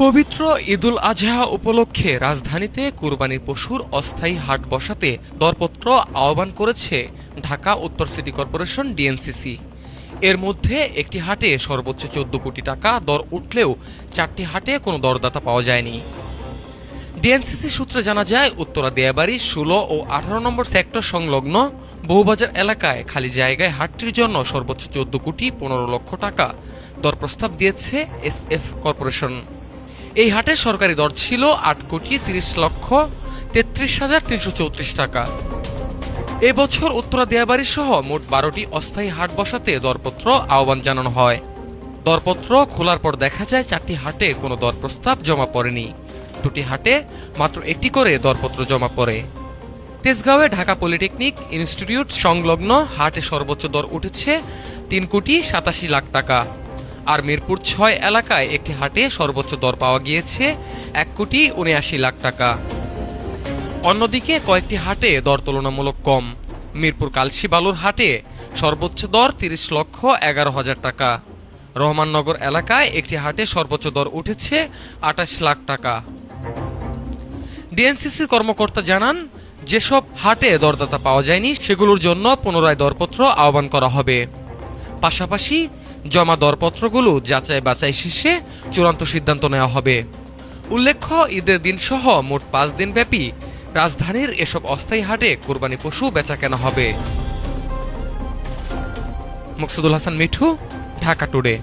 পবিত্র ঈদুল আজহা উপলক্ষে রাজধানীতে কুরবানির পশুর অস্থায়ী হাট বসাতে দরপত্র আহ্বান করেছে ঢাকা উত্তর সিটি কর্পোরেশন ডিএনসিসি। এর মধ্যে একটি হাটে সর্বোচ্চ ১৪ কোটি টাকা দর উঠলেও ৪টি হাটে কোনো দরদাতা পাওয়া যায়নি। ডিএনসিসি সূত্রে জানা যায়, উত্তরা দিয়াবাড়ি ১৬ ও ১৮ নম্বর সেক্টর সংলগ্ন বহুবাজার এলাকায় খালি জায়গায় হাটটির জন্য সর্বোচ্চ ১৪ কোটি ১৫ লক্ষ টাকা দর প্রস্তাব দিয়েছে এসএফ কর্পোরেশন। এই হাটে সরকারি দর ছিল ৮ কোটি ৩০ লক্ষ ৩৩ হাজার ৩৩৪ টাকা। এবছর উত্তরা দিয়াবাড়ি সহ মোট ১২টি অস্থায়ী হাট বসাতে দরপত্র আহ্বান জানানো হয়। দরপত্র খোলার পর দেখা যায় ৪টি হাটে কোনো দর প্রস্তাব জমা পড়েনি। ২টি হাটে মাত্র একটি করে দরপত্র জমা পড়ে। তেজগাঁওয়ে ঢাকা পলিটেকনিক ইনস্টিটিউট সংলগ্ন হাটে সর্বোচ্চ দর উঠেছে ৩ কোটি ৮৭ লাখ টাকা। আর মিরপুর ৬ এলাকায় একটি হাটে সর্বোচ্চ দর পাওয়া গিয়েছে ১ কোটি ৭৯ লাখ টাকা। অন্যদিকে কয়েকটি হাটে দর তুলনামূলক কম। মিরপুর কালশী বালুর হাটে সর্বোচ্চ দর ৩০ লক্ষ ১১ হাজার টাকা। রহমাননগর এলাকায় একটি হাটে সর্বোচ্চ দর উঠেছে ২৮ লাখ টাকা। ডিএনসিসির কর্মকর্তা জানান, যেসব হাটে দরদাতা পাওয়া যায়নি সেগুলোর জন্য পুনরায় দরপত্র আহ্বান করা হবে। পাশাপাশি জমা দরপত্রগুলো যাচাই বাছাই শেষে চূড়ান্ত সিদ্ধান্ত নেওয়া হবে। উল্লেখ্য, ঈদের দিন সহ মোট ৫ দিনব্যাপী রাজধানীর এসব অস্থায়ী হাটে কোরবানি পশু বেচাকেনা হবে। মুকসুদুল হাসান মিঠু, ঢাকা টুডে।